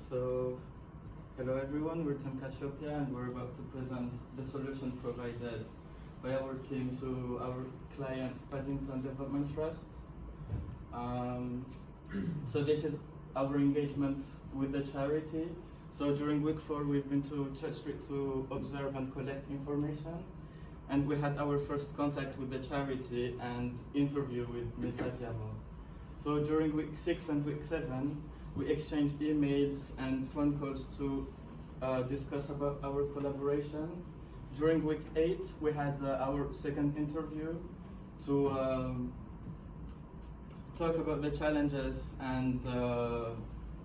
So, hello everyone, we're Team Cassiopeia and we're about to present the solution provided by our team to our client Paddington Development Trust. So this is our engagement with the charity. So during week 4 we've been to Church Street to observe and collect information, and we had our first contact with the charity and interview with Ms. Adiamo. So during week 6 and week 7 we exchanged emails and phone calls to discuss about our collaboration. During week 8 we had our second interview to talk about the challenges and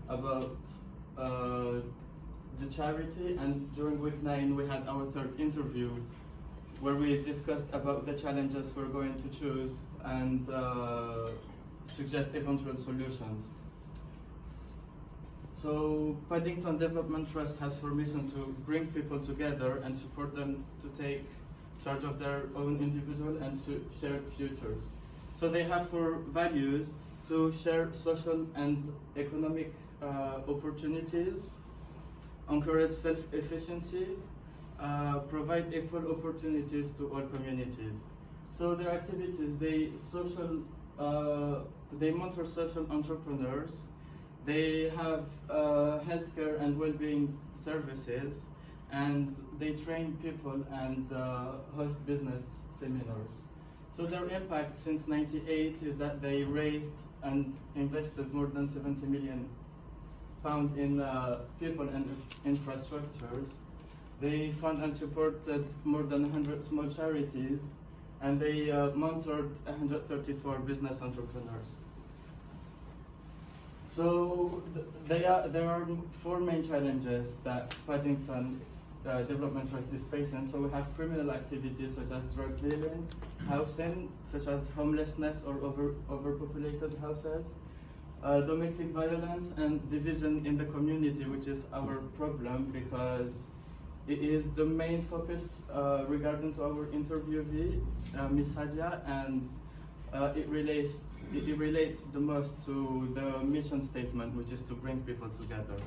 about the charity, and during week 9 we had our third interview where we discussed about the challenges we're going to choose and suggest eventual solutions. So Paddington Development Trust has for mission to bring people together and support them to take charge of their own individual and shared futures. So they have for values to share social and economic opportunities, encourage self-efficiency, provide equal opportunities to all communities. So their activities, they mentor social entrepreneurs, they have healthcare and well-being services, and they train people and host business seminars. So their impact since '98 is that they raised and invested more than 70 million pounds in people and infrastructures. They fund and supported more than 100 small charities, and they mentored 134 business entrepreneurs. So there are 4 main challenges that Paddington Development Trust is facing. So we have criminal activities such as drug dealing, housing, such as homelessness or overpopulated houses, domestic violence, and division in the community, which is our problem because it is the main focus regarding to our interviewee, Ms. Hadia, and it relates the most to the mission statement, which is to bring people together.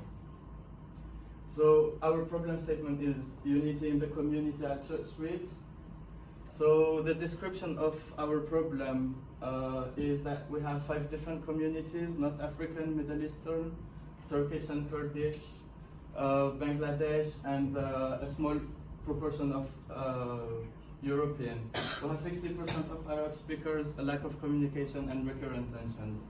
So our problem statement is unity in the community at Church Street. So the description of our problem is that we have 5 different communities: North African, Middle Eastern, Turkish and Kurdish, Bangladesh, and a small proportion of European. We have 60% of Arab speakers, a lack of communication, and recurrent tensions.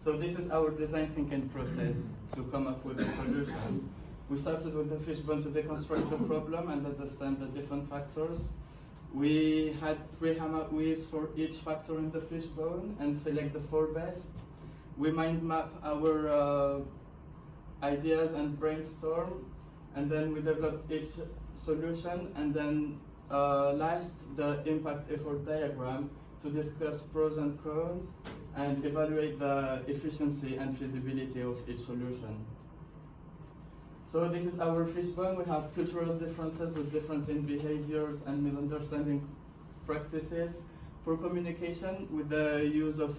So this is our design thinking process to come up with a solution. We started with the fishbone to deconstruct the problem and understand the different factors. We had 3 hammer wheels for each factor in the fishbone and select the 4 best. We mind map our ideas and brainstorm, and then we develop each solution, and then last, the impact effort diagram to discuss pros and cons and evaluate the efficiency and feasibility of each solution. So this is our fishbone. We have cultural differences with difference in behaviors and misunderstanding practices. For communication, with the use of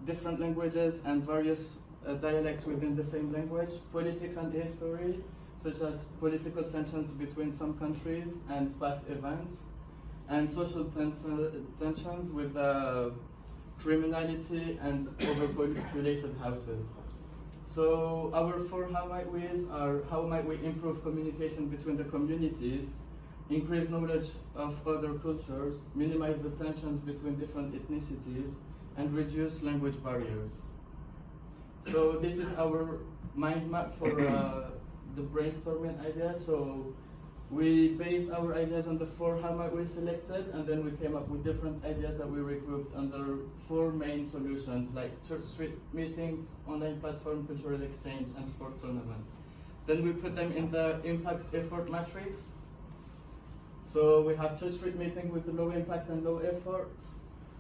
different languages and various dialects within the same language. Politics and history, such as political tensions between some countries and past events, and social tensions with criminality and overpopulated houses. So our 4 how might we's are: how might we improve communication between the communities, increase knowledge of other cultures, minimize the tensions between different ethnicities, and reduce language barriers. So this is our mind map for the brainstorming idea. So we based our ideas on the 4 how might we selected, and then we came up with different ideas that we regrouped under 4 main solutions, like Church Street meetings, online platform, cultural exchange, and sport tournaments. Then we put them in the impact effort matrix. So we have Church Street meeting with low impact and low effort,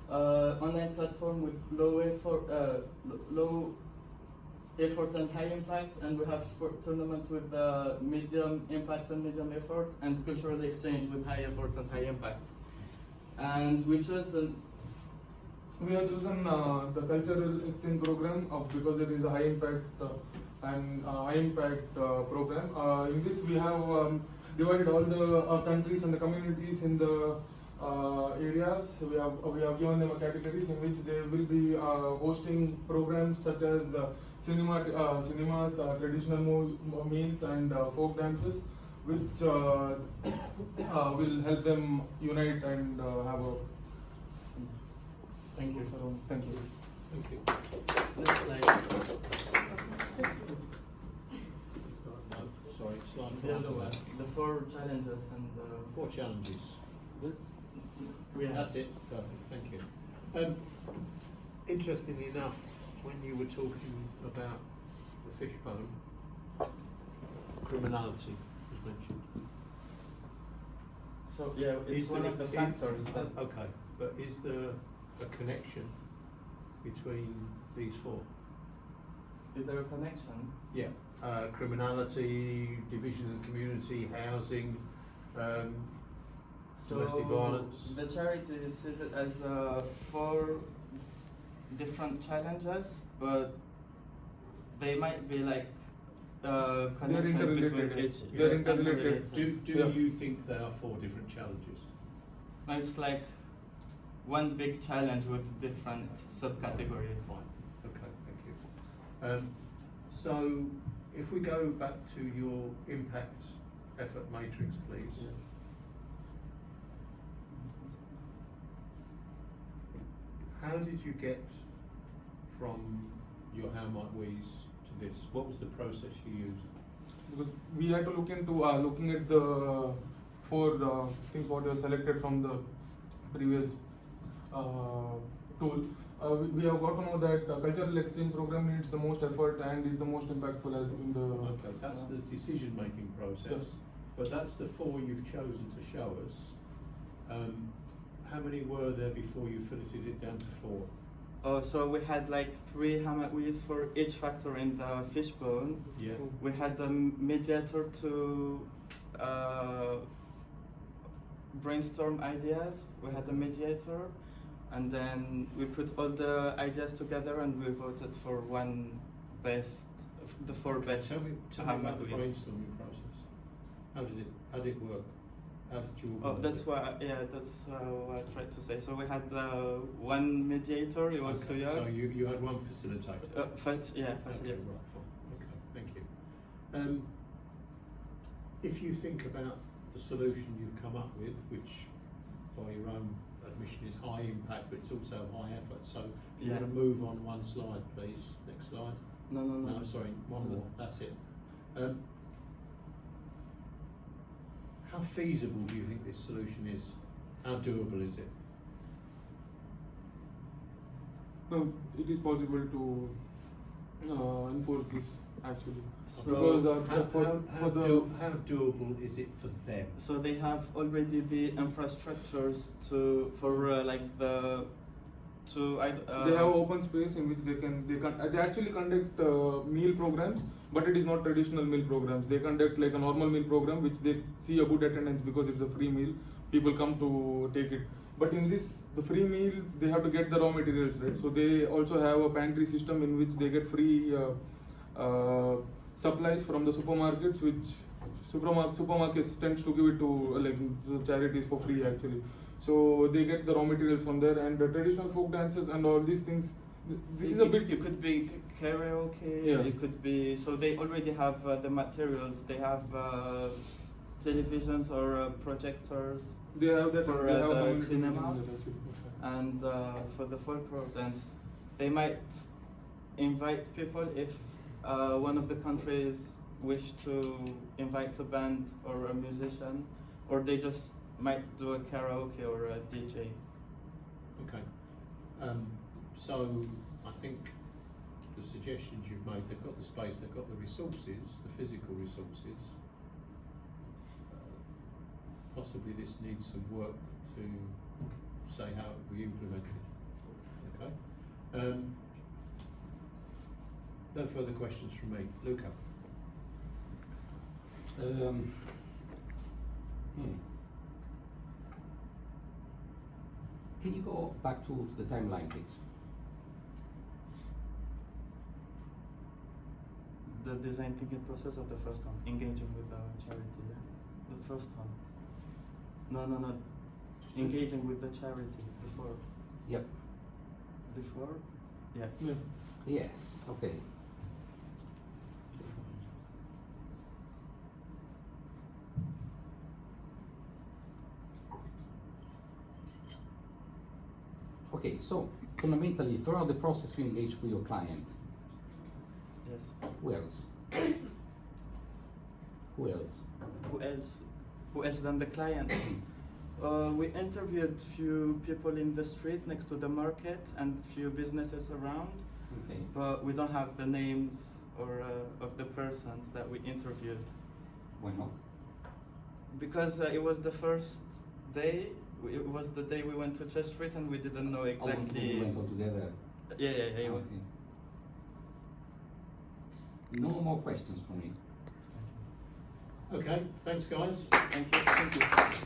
online platform with low effort and high impact, and we have sport tournament with medium impact and medium effort, and cultural exchange with high effort and high impact. And we have chosen the cultural exchange program because it is a high impact and high impact program. In this we have divided all the countries and the communities in the areas. We have given them categories in which they will be hosting programs such as cinemas, traditional meals and folk dances, which will help them unite and have a. Thank you. So, thank you. Thank you. Next slide. Sorry, slide The other one, the 4 challenges and 4 challenges. we have. That's it. Perfect. Thank you. Interestingly enough, when you were talking about the fishbone, criminality was mentioned. So yeah, it's one of the factors that. Okay, but is there a connection between these 4? Is there a connection? Yeah. Criminality, division of the community, housing, domestic violence. The charity sees it as 4 different challenges, but they might be like connections between each. They're interrelated. Do Yeah. you think there are 4 different challenges? No, it's like one big challenge with different subcategories. Fine. Okay, thank you. So, if we go back to your impact effort matrix, please. Yes. How did you get from your How Might We's to this? What was the process you used? Because we had to look into looking at the 4 things what were selected from the previous tool. We have got to know that cultural exchange program needs the most effort and is the most impactful as in the. Okay, that's the decision-making process. Yes. But that's the 4 you've chosen to show us. How many were there before you filtered it down to 4? Oh, so we had like 3 hammock wheels for each factor in the fishbone. Yeah. We had the mediator to brainstorm ideas. We had the mediator, and then we put all the ideas together and we voted for one best, the 4 best. Tell me about the brainstorming process. How did it work? How did you Oh, organise that's it? what I tried to say. So we had one mediator. It was Okay, Suyak. so you had one facilitator. Facilitator. Okay, right, fine. Okay, thank you. If you think about the solution you've come up with, which by your own admission is high impact, but it's also high effort. So you Yeah. want to move on one slide, please. Next slide. No. No, sorry, one more. That's it. How feasible do you think this solution is? How doable is it? No, it is possible to enforce this actually. So Because how doable is it for them? So they have already the infrastructures they have open space in which they actually conduct meal programs, but it is not traditional meal programs. They conduct like a normal meal program which they see a good attendance because it's a free meal. People come to take it. But in this, the free meals, they have to get the raw materials, right? So they also have a pantry system in which they get free supplies from the supermarkets, which supermarkets tends to give it to charities for free actually. So they get the raw materials from there, and the traditional folk dances and all these things. This is a bit. It could be karaoke. Yeah. It could be. So they already have the materials. They have televisions or projectors. They have that for they have the community cinema. meetings actually. And for the folklore dance, they might invite people if one of the countries wish to invite a band or a musician, or they just might do a karaoke or a DJ. Okay. So I think the suggestions you've made, they've got the space, they've got the resources, the physical resources. Possibly this needs some work to say how it will be implemented. Okay. No further questions from me. Luca. Can you go back to the timeline, please? The design thinking process of the first one, engaging with the charity. Yeah? The first one. No. Engaging with the charity before. Yep. Before? Yeah. Yeah. Yes. Okay. Okay, so fundamentally, throughout the process, you engage with your client. Yes. Who else? Who else? Who else? Who else than the client? We interviewed few people in the street next to the market and few businesses around, Okay. but we don't have the names or of the persons that we interviewed Why not? because it was the first day. It was the day we went to Church Street and we didn't know All we exactly. went all together. Yeah. Okay. No more questions for me. Okay, thanks guys. Thank you.